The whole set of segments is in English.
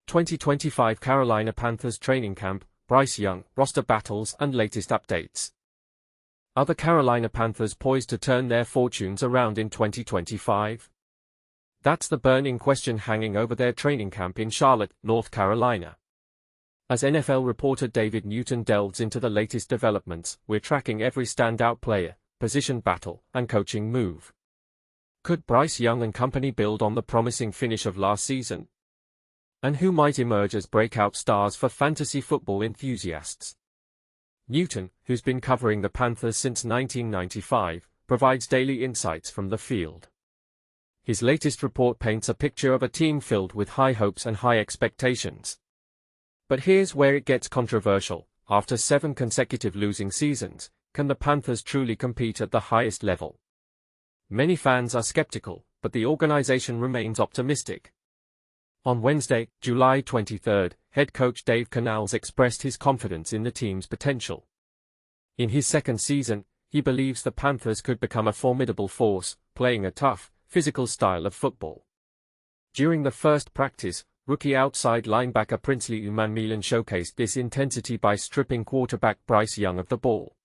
2025 Carolina Panthers training camp, Bryce Young, roster battles and latest updates. Are the Carolina Panthers poised to turn their fortunes around in 2025? That's the burning question hanging over their training camp in Charlotte, North Carolina. As NFL reporter David Newton delves into the latest developments, we're tracking every standout player, position battle, and coaching move. Could Bryce Young and company build on the promising finish of last season? And who might emerge as breakout stars for fantasy football enthusiasts? Newton, who's been covering the Panthers since 1995, provides daily insights from the field. His latest report paints a picture of a team filled with high hopes and high expectations. But here's where it gets controversial. After 7 consecutive losing seasons, can the Panthers truly compete at the highest level? Many fans are skeptical, but the organization remains optimistic. On Wednesday, July 23, head coach Dave Canales expressed his confidence in the team's potential. In his second season, he believes the Panthers could become a formidable force, playing a tough, physical style of football. During the first practice, rookie outside linebacker Princely Umanmielen showcased this intensity by stripping quarterback Bryce Young of the ball.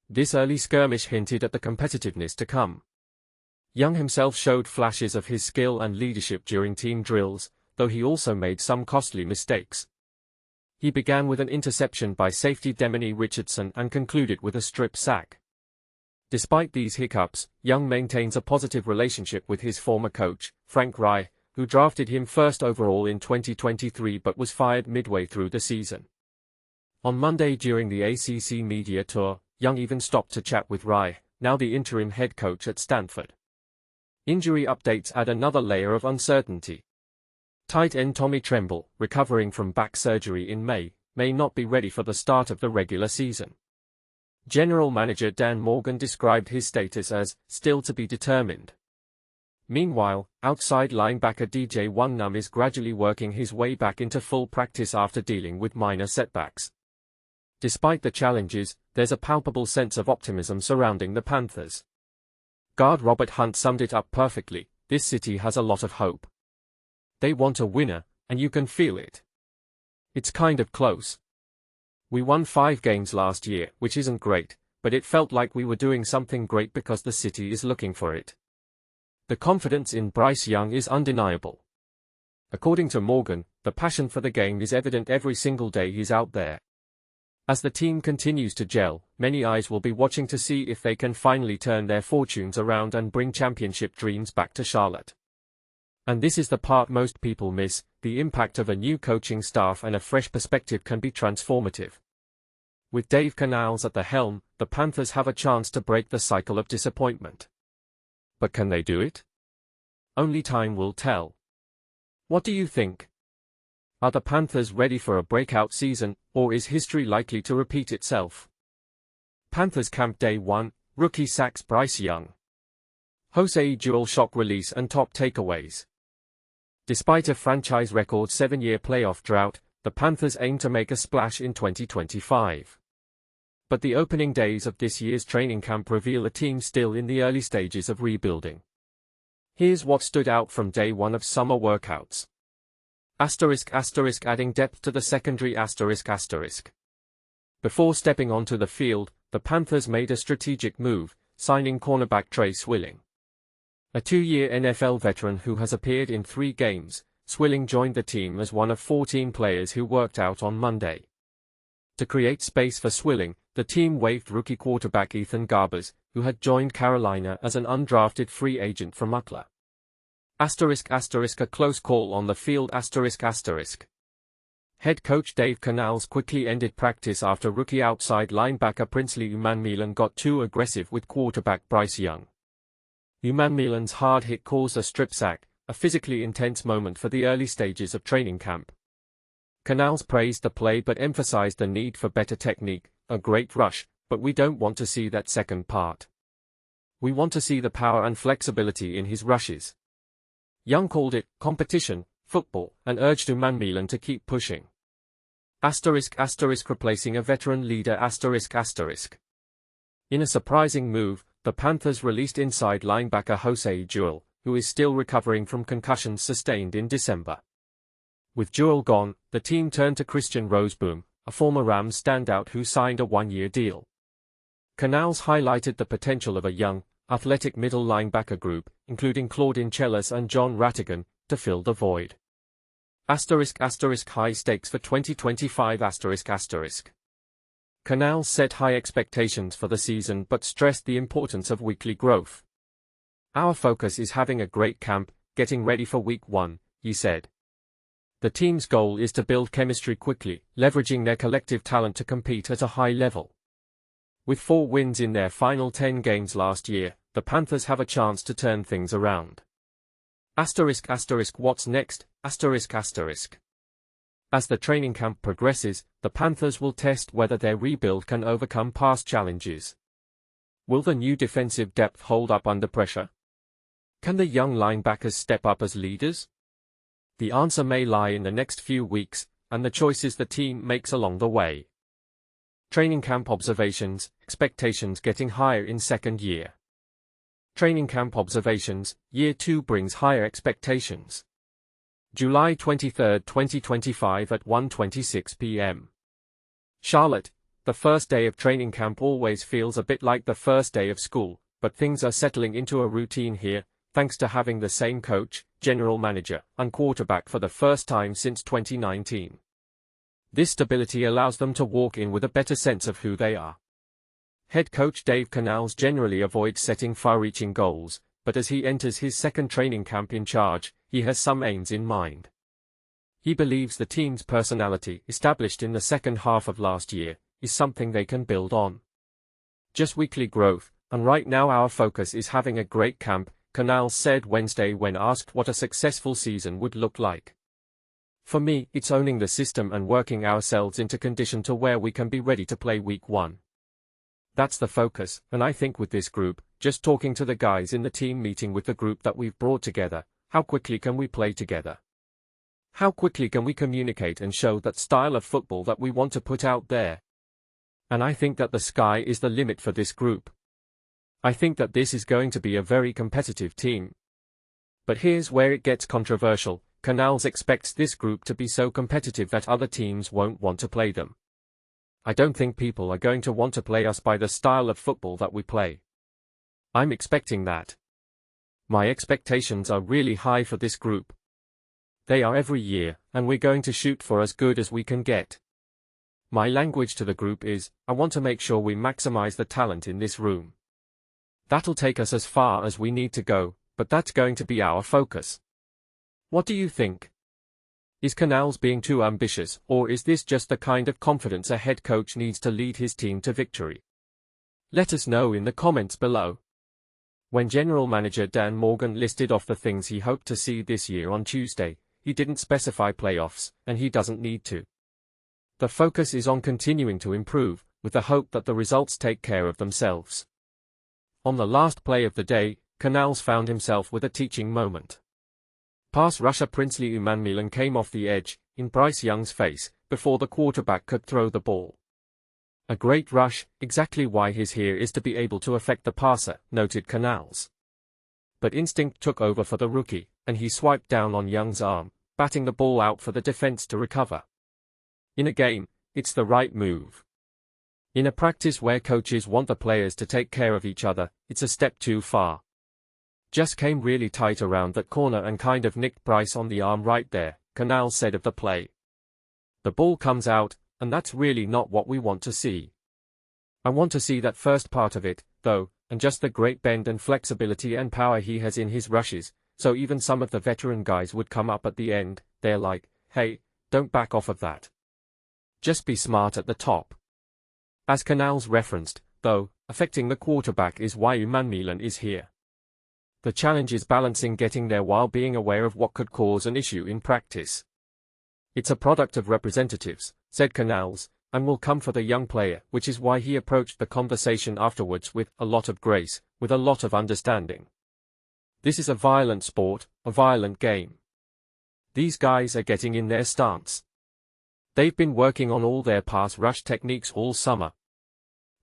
This early skirmish hinted at the competitiveness to come. Young himself showed flashes of his skill and leadership during team drills, though he also made some costly mistakes. He began with an interception by safety Demony Richardson and concluded with a strip sack. Despite these hiccups, Young maintains a positive relationship with his former coach, Frank Reich, who drafted him first overall in 2023 but was fired midway through the season. On Monday during the ACC media tour, Young even stopped to chat with Reich, now the interim head coach at Stanford. Injury updates add another layer of uncertainty. Tight end Tommy Tremble, recovering from back surgery in May not be ready for the start of the regular season. General Manager Dan Morgan described his status as still to be determined. Meanwhile, outside linebacker DJ Wonnum is gradually working his way back into full practice after dealing with minor setbacks. Despite the challenges, there's a palpable sense of optimism surrounding the Panthers. Guard Robert Hunt summed it up perfectly: this city has a lot of hope. They want a winner, and you can feel it. It's kind of close. We won 5 games last year, which isn't great, but it felt like we were doing something great because the city is looking for it. The confidence in Bryce Young is undeniable. According to Morgan, the passion for the game is evident every single day he's out there. As the team continues to gel, many eyes will be watching to see if they can finally turn their fortunes around and bring championship dreams back to Charlotte. And this is the part most people miss: the impact of a new coaching staff and a fresh perspective can be transformative. With Dave Canales at the helm, the Panthers have a chance to break the cycle of disappointment. But can they do it? Only time will tell. What do you think? Are the Panthers ready for a breakout season, or is history likely to repeat itself? Panthers Camp Day 1, rookie sacks Bryce Young. Josey Jewell shock release and top takeaways. Despite a franchise record 7-year playoff drought, the Panthers aim to make a splash in 2025. But the opening days of this year's training camp reveal a team still in the early stages of rebuilding. Here's what stood out from day 1 of summer workouts. Adding depth to the secondary ***. Before stepping onto the field, the Panthers made a strategic move, signing cornerback Trey Swilling. A 2-year NFL veteran who has appeared in 3 games, Swilling joined the team as one of 14 players who worked out on Monday. To create space for Swilling, the team waived rookie quarterback Ethan Garbers, who had joined Carolina as an undrafted free agent from UCLA. A close call on the field ***. Head coach Dave Canales quickly ended practice after rookie outside linebacker Princely Umanmielen got too aggressive with quarterback Bryce Young. Umanmielen's hard hit caused a strip sack, a physically intense moment for the early stages of training camp. Canales praised the play but emphasized the need for better technique. A great rush, but we don't want to see that second part. We want to see the power and flexibility in his rushes. Young called it competition football and urged Umanmielen to keep pushing. Replacing a veteran leader ***. In a surprising move, the Panthers released inside linebacker Josey Jewell, who is still recovering from concussions sustained in December. With Jewell gone, the team turned to Christian Roseboom, a former Rams standout who signed a one-year deal. Canales highlighted the potential of a young, athletic middle linebacker group, including Claudin Chelis and John Rattigan, to fill the void. High stakes for 2025 . Canales set high expectations for the season but stressed the importance of weekly growth. Our focus is having a great camp, getting ready for week 1, he said. The team's goal is to build chemistry quickly, leveraging their collective talent to compete at a high level. With 4 wins in their final 10 games last year, the Panthers have a chance to turn things around. What's next? As the training camp progresses, the Panthers will test whether their rebuild can overcome past challenges. Will the new defensive depth hold up under pressure? Can the young linebackers step up as leaders? The answer may lie in the next few weeks, and the choices the team makes along the way. Training camp observations, expectations getting higher in second year. Training camp observations, year 2 brings higher expectations. July 23, 2025 at 1:26 p.m. Charlotte, the first day of training camp always feels a bit like the first day of school, but things are settling into a routine here, thanks to having the same coach, general manager, and quarterback for the first time since 2019. This stability allows them to walk in with a better sense of who they are. Head coach Dave Canales generally avoids setting far-reaching goals, but as he enters his second training camp in charge, he has some aims in mind. He believes the team's personality, established in the second half of last year, is something they can build on. Just weekly growth, and right now our focus is having a great camp, Canales said Wednesday when asked what a successful season would look like. For me, it's owning the system and working ourselves into condition to where we can be ready to play week 1. That's the focus, and I think with this group, just talking to the guys in the team meeting with the group that we've brought together, how quickly can we play together? How quickly can we communicate and show that style of football that we want to put out there? And I think that the sky is the limit for this group. I think that this is going to be a very competitive team. But here's where it gets controversial. Canales expects this group to be so competitive that other teams won't want to play them. I don't think people are going to want to play us by the style of football that we play. I'm expecting that. My expectations are really high for this group. They are every year, and we're going to shoot for as good as we can get. My language to the group is, I want to make sure we maximize the talent in this room. That'll take us as far as we need to go, but that's going to be our focus. What do you think? Is Canales being too ambitious, or is this just the kind of confidence a head coach needs to lead his team to victory? Let us know in the comments below. When General Manager Dan Morgan listed off the things he hoped to see this year on Tuesday, he didn't specify playoffs, and he doesn't need to. The focus is on continuing to improve, with the hope that the results take care of themselves. On the last play of the day, Canales found himself with a teaching moment. Pass rusher Princely Umanmielen came off the edge, in Bryce Young's face, before the quarterback could throw the ball. A great rush, exactly why he's here is to be able to affect the passer, noted Canales. But instinct took over for the rookie, and he swiped down on Young's arm, batting the ball out for the defense to recover. In a game, it's the right move. In a practice where coaches want the players to take care of each other, it's a step too far. Just came really tight around that corner and kind of nicked Bryce on the arm right there, Canales said of the play. The ball comes out, and that's really not what we want to see. I want to see that first part of it, though, and just the great bend and flexibility and power he has in his rushes, so even some of the veteran guys would come up at the end, they're like, hey, don't back off of that. Just be smart at the top. As Canales referenced, though, affecting the quarterback is why Umanmielen is here. The challenge is balancing getting there while being aware of what could cause an issue in practice. It's a product of representatives, said Canales, and will come for the young player, which is why he approached the conversation afterwards with a lot of grace, with a lot of understanding. This is a violent sport, a violent game. These guys are getting in their stance. They've been working on all their pass rush techniques all summer.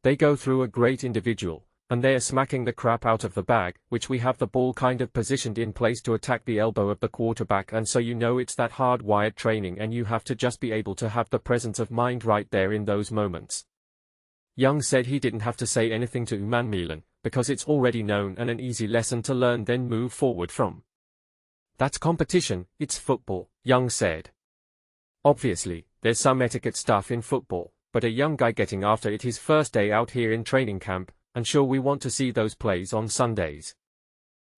They go through a great individual, and they are smacking the crap out of the bag, which we have the ball kind of positioned in place to attack the elbow of the quarterback, and so you know it's that hardwired training and you have to just be able to have the presence of mind right there in those moments. Young said he didn't have to say anything to Uman Milan, because it's already known and an easy lesson to learn then move forward from. That's competition, it's football, Young said. Obviously, there's some etiquette stuff in football, but a young guy getting after it his first day out here in training camp, and sure we want to see those plays on Sundays.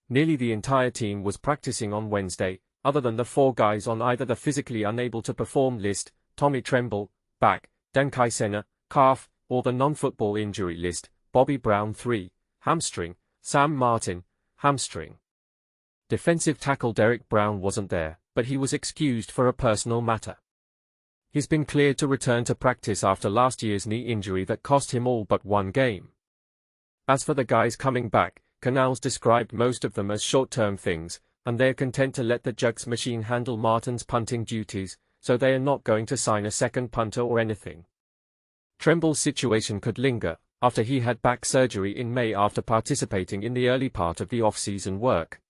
Nearly the entire team was practicing on Wednesday, other than the 4 guys on either the physically unable to perform list, Tommy Tremble, back, Dan Kaisena, calf, or the non-football injury list, Bobby Brown 3, hamstring, Sam Martin, hamstring. Defensive tackle Derrick Brown wasn't there, but he was excused for a personal matter. He's been cleared to return to practice after last year's knee injury that cost him all but 1 game. As for the guys coming back, Canales described most of them as short-term things, and they're content to let the Jugs machine handle Martin's punting duties, so they are not going to sign a second punter or anything. Tremble's situation could linger, after he had back surgery in May after participating in the early part of the off-season work.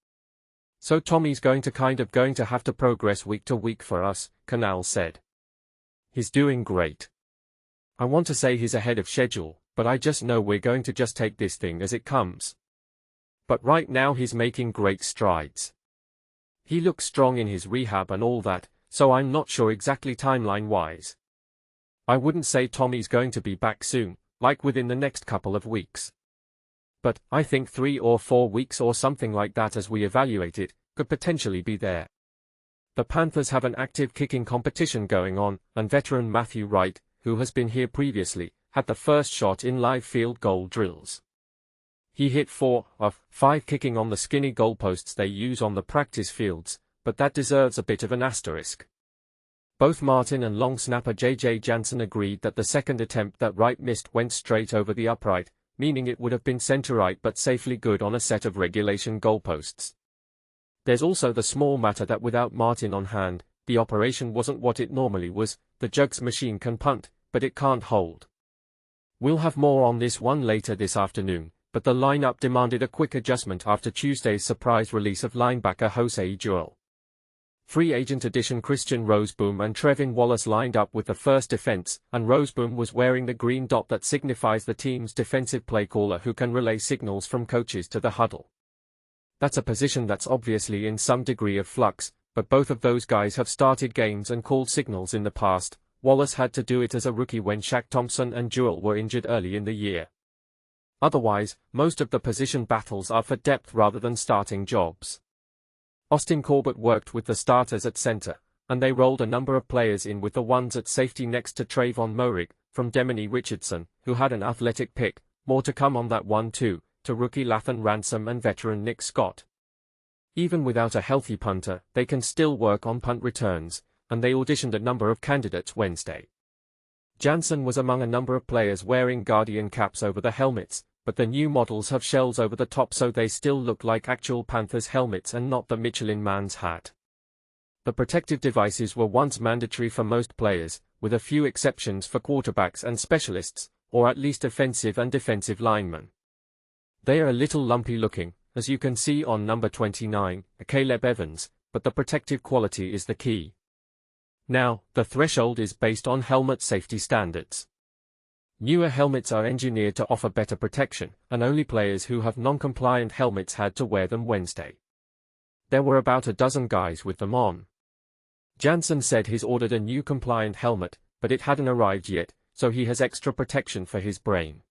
So Tommy's going to have to progress week to week for us, Canales said. He's doing great. I want to say he's ahead of schedule, but I just know we're going to just take this thing as it comes. But right now he's making great strides. He looks strong in his rehab and all that, so I'm not sure exactly timeline-wise. I wouldn't say Tommy's going to be back soon, like within the next couple of weeks. But I think 3 or 4 weeks or something like that as we evaluate it, could potentially be there. The Panthers have an active kicking competition going on, and veteran Matthew Wright, who has been here previously, had the first shot in live field goal drills. He hit 4 of 5 kicking on the skinny goalposts they use on the practice fields, but that deserves a bit of an asterisk. Both Martin and long snapper J.J. Jansen agreed that the second attempt that Wright missed went straight over the upright, meaning it would have been center right but safely good on a set of regulation goalposts. There's also the small matter that without Martin on hand, the operation wasn't what it normally was. The Jugs machine can punt, but it can't hold. We'll have more on this one later this afternoon, but the lineup demanded a quick adjustment after Tuesday's surprise release of linebacker Jewell. Free agent addition Christian Roseboom and Trevin Wallace lined up with the first defense, and Roseboom was wearing the green dot that signifies the team's defensive play caller who can relay signals from coaches to the huddle. That's a position that's obviously in some degree of flux, but both of those guys have started games and called signals in the past. Wallace had to do it as a rookie when Shaq Thompson and Jewell were injured early in the year. Otherwise, most of the position battles are for depth rather than starting jobs. Austin Corbett worked with the starters at center, and they rolled a number of players in with the ones at safety next to Trayvon Moehrig, from Demony Richardson, who had an athletic pick, more to come on that one too, to rookie Lathan Ransom and veteran Nick Scott. Even without a healthy punter, they can still work on punt returns, and they auditioned a number of candidates Wednesday. Jansen was among a number of players wearing Guardian caps over the helmets, but the new models have shells over the top so they still look like actual Panthers helmets and not the Michelin man's hat. The protective devices were once mandatory for most players, with a few exceptions for quarterbacks and specialists, or at least offensive and defensive linemen. They are a little lumpy looking, as you can see on number 29, Caleb Evans, but the protective quality is the key. Now, the threshold is based on helmet safety standards. Newer helmets are engineered to offer better protection, and only players who have non-compliant helmets had to wear them Wednesday. There were about a dozen guys with them on. Jansen said he's ordered a new compliant helmet, but it hadn't arrived yet, so he has extra protection for his brain.